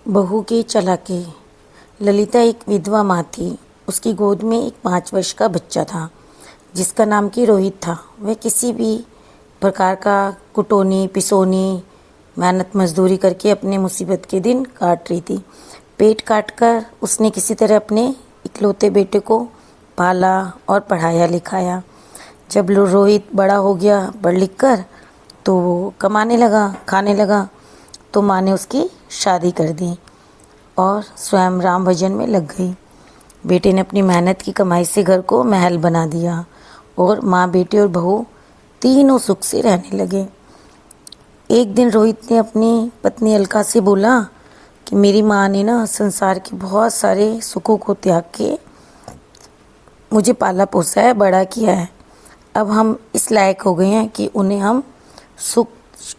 बहू की चालाकी। ललिता एक विधवा माँ थी। उसकी गोद में एक 5 वर्ष का बच्चा था जिसका नाम कि रोहित था। वह किसी भी प्रकार का कुटौनी पिसौनी मेहनत मजदूरी करके अपने मुसीबत के दिन काट रही थी। पेट काट कर उसने किसी तरह अपने इकलौते बेटे को पाला और पढ़ाया लिखाया। जब रोहित बड़ा हो गया पढ़ लिख कर, तो वो कमाने लगा, खाने लगा, तो माँ ने उसकी शादी कर दी और स्वयं राम भजन में लग गई। बेटे ने अपनी मेहनत की कमाई से घर को महल बना दिया और माँ, बेटे और बहू तीनों सुख से रहने लगे। एक दिन रोहित ने अपनी पत्नी अलका से बोला कि मेरी माँ ने ना संसार के बहुत सारे सुखों को त्याग के मुझे पाला पोसा है, बड़ा किया है। अब हम इस लायक हो गए हैं कि उन्हें हम सुख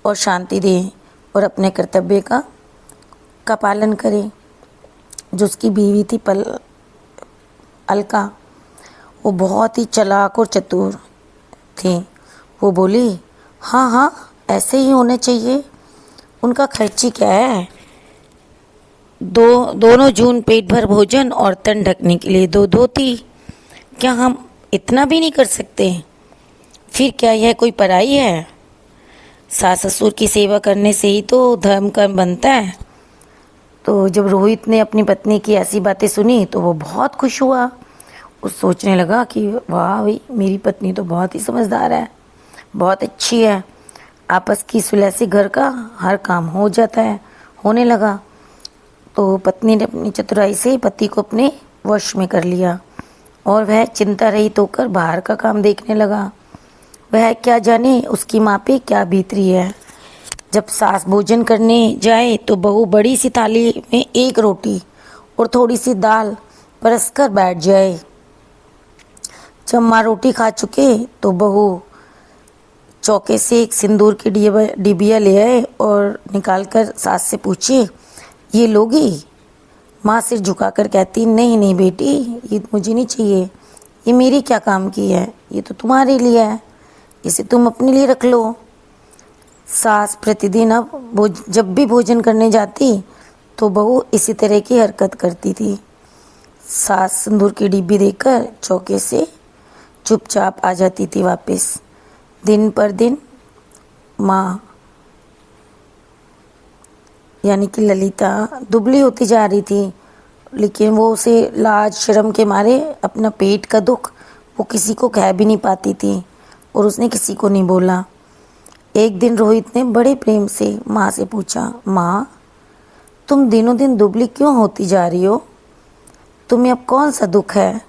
और शांति दें और अपने कर्तव्य का पालन करें। जो उसकी बीवी थी अलका, वो बहुत ही चालाक और चतुर थी। वो बोली, हाँ हाँ, ऐसे ही होना चाहिए। उनका खर्ची क्या है, दोनों जून पेट भर भोजन और तन ढकने के लिए 2 धोती। क्या हम इतना भी नहीं कर सकते? फिर क्या यह कोई पराई है? सास ससुर की सेवा करने से ही तो धर्म कर्म बनता है। तो जब रोहित ने अपनी पत्नी की ऐसी बातें सुनी तो वो बहुत खुश हुआ। वो सोचने लगा कि वाह भाई, मेरी पत्नी तो बहुत ही समझदार है, बहुत अच्छी है। आपस की सुलह से घर का हर काम हो जाता है, होने लगा। तो पत्नी ने अपनी चतुराई से पति को अपने वश में कर लिया और वह चिंता रहित होकर बाहर का काम देखने लगा। वह क्या जाने उसकी माँ पे क्या बीत रही है। जब सास भोजन करने जाए तो बहू बड़ी सी थाली में 1 रोटी और थोड़ी सी दाल परस कर बैठ जाए। जब माँ रोटी खा चुके तो बहू चौके से एक सिंदूर की डिबिया ले आए और निकालकर सास से पूछे, ये लोगी? माँ सिर झुकाकर कहती, नहीं नहीं बेटी, ये मुझे नहीं चाहिए। ये मेरी क्या काम की है, ये तो तुम्हारे लिए है, इसे तुम अपने लिए रख लो। सास प्रतिदिन अब जब भी भोजन करने जाती तो बहू इसी तरह की हरकत करती थी। सास सिंदूर की डिब्बी देकर चौके से चुपचाप आ जाती थी वापस। दिन पर दिन माँ यानी कि ललिता दुबली होती जा रही थी, लेकिन वो उसे लाज शर्म के मारे अपना पेट का दुख वो किसी को कह भी नहीं पाती थी और उसने किसी को नहीं बोला। एक दिन रोहित ने बड़े प्रेम से माँ से पूछा, माँ, तुम दिनों दिन दुबली क्यों होती जा रही हो? तुम्हें अब कौन सा दुख है?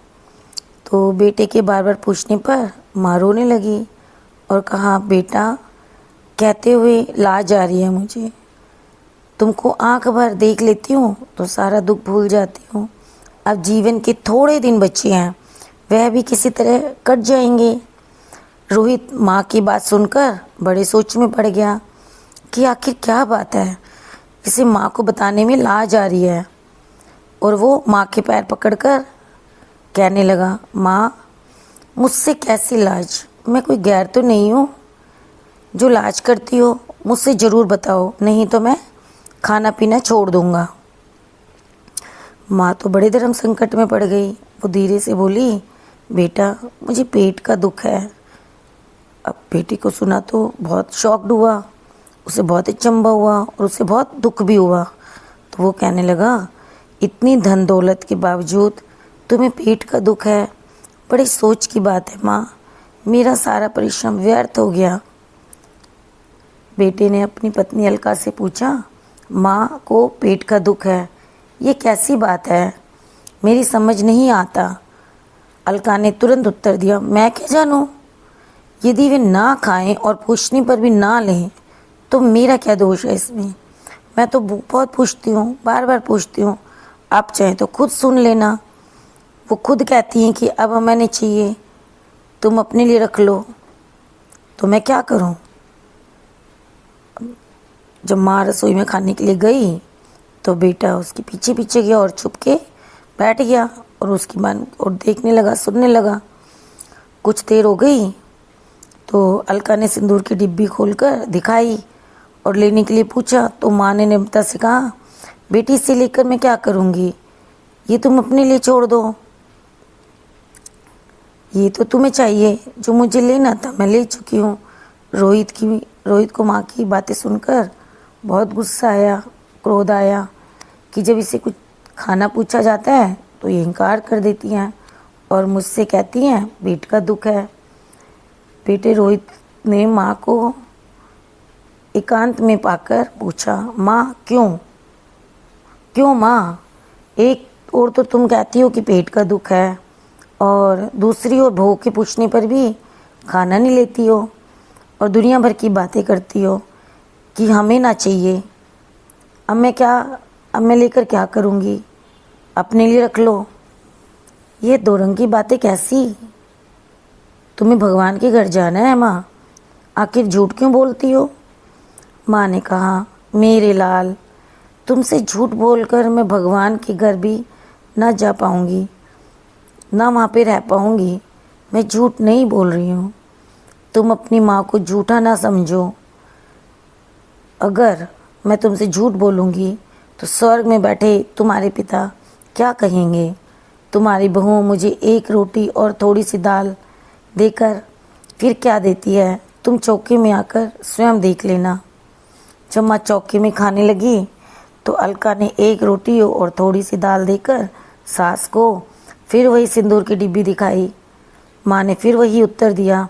तो बेटे के बार बार पूछने पर माँ रोने लगी और कहा, बेटा, कहते हुए लाज आ रही है मुझे। तुमको आंख भर देख लेती हूँ तो सारा दुख भूल जाती हूँ। अब जीवन के थोड़े दिन बचे हैं, वह भी किसी तरह कट जाएंगे। रोहित माँ की बात सुनकर बड़े सोच में पड़ गया कि आखिर क्या बात है, इसे माँ को बताने में लाज आ रही है। और वो माँ के पैर पकड़कर कहने लगा, माँ, मुझसे कैसी लाज? मैं कोई गैर तो नहीं हूँ। जो लाज करती हो मुझसे ज़रूर बताओ, नहीं तो मैं खाना पीना छोड़ दूँगा। माँ तो बड़े धर्म संकट में पड़ गई। वो धीरे से बोली, बेटा, मुझे पेट का दुख है। अब बेटी को सुना तो बहुत शॉक्ड हुआ, उसे बहुत अचंभा हुआ और उसे बहुत दुख भी हुआ। तो वो कहने लगा, इतनी धन दौलत के बावजूद तुम्हें पेट का दुख है? बड़ी सोच की बात है माँ, मेरा सारा परिश्रम व्यर्थ हो गया। बेटे ने अपनी पत्नी अलका से पूछा, माँ को पेट का दुख है, ये कैसी बात है? मेरी समझ नहीं आता। अलका ने तुरंत उत्तर दिया, मैं क्या जानूँ? यदि वे ना खाएं और पूछने पर भी ना लें तो मेरा क्या दोष है इसमें? मैं तो बहुत पूछती हूँ, बार बार पूछती हूँ। आप चाहें तो खुद सुन लेना। वो खुद कहती हैं कि अब हमें नहीं चाहिए, तुम अपने लिए रख लो। तो मैं क्या करूँ? जब माँ रसोई में खाने के लिए गई तो बेटा उसके पीछे पीछे गया और छुप के बैठ गया और उसकी बात और देखने लगा, सुनने लगा। कुछ देर हो गई तो अलका ने सिंदूर की डिब्बी खोलकर दिखाई और लेने के लिए पूछा तो माँ ने निम्रता से कहा, बेटी इसे लेकर मैं क्या करूँगी, ये तुम अपने लिए छोड़ दो। ये तो तुम्हें चाहिए, जो मुझे लेना था मैं ले चुकी हूँ। रोहित को माँ की बातें सुनकर बहुत गुस्सा आया, क्रोध आया कि जब इसे कुछ खाना पूछा जाता है तो ये इनकार कर देती हैं और मुझसे कहती हैं पेट का दुख है। बेटे रोहित ने माँ को एकांत में पाकर पूछा, माँ क्यों माँ? एक और तो तुम कहती हो कि पेट का दुख है और दूसरी ओर बहू के पूछने पर भी खाना नहीं लेती हो और दुनिया भर की बातें करती हो कि हमें ना चाहिए। अब मैं लेकर क्या करूँगी, अपने लिए रख लो। ये दो रंग की बातें कैसी? तुम्हें भगवान के घर जाना है माँ, आखिर झूठ क्यों बोलती हो? माँ ने कहा, मेरे लाल, तुमसे झूठ बोलकर मैं भगवान के घर भी ना जा पाऊँगी, ना वहाँ पे रह पाऊँगी। मैं झूठ नहीं बोल रही हूँ, तुम अपनी माँ को झूठा ना समझो। अगर मैं तुमसे झूठ बोलूँगी तो स्वर्ग में बैठे तुम्हारे पिता क्या कहेंगे? तुम्हारी बहू मुझे एक रोटी और थोड़ी सी दाल देकर फिर क्या देती है, तुम चौके में आकर स्वयं देख लेना। जब माँ चौके में खाने लगी तो अलका ने एक रोटी और थोड़ी सी दाल देकर सास को फिर वही सिंदूर की डिब्बी दिखाई। माँ ने फिर वही उत्तर दिया।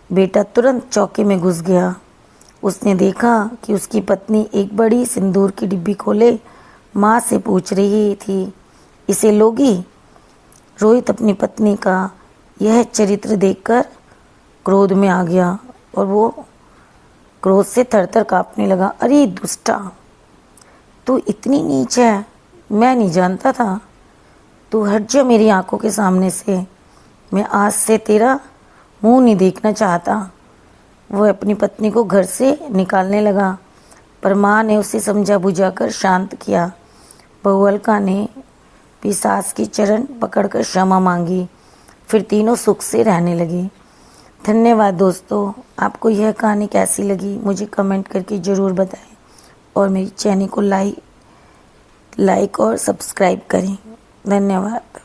बेटा तुरंत चौके में घुस गया। उसने देखा कि उसकी पत्नी एक बड़ी सिंदूर की डिब्बी खोले माँ से पूछ रही थी, इसे लोगी? रोहित अपनी पत्नी का यह चरित्र देखकर क्रोध में आ गया और वो क्रोध से थरथर कांपने लगा। अरे दुष्टा, तू इतनी नीच है, मैं नहीं जानता था। तू हट जा मेरी आंखों के सामने से, मैं आज से तेरा मुंह नहीं देखना चाहता। वह अपनी पत्नी को घर से निकालने लगा, पर माँ ने उसे समझा बुझाकर शांत किया। बहू अलका ने भी सास की चरण पकड़कर क्षमा मांगी, फिर तीनों सुख से रहने लगे। धन्यवाद दोस्तों, आपको यह कहानी कैसी लगी मुझे कमेंट करके ज़रूर बताएं और मेरी चैनल को लाइक और सब्सक्राइब करें। धन्यवाद।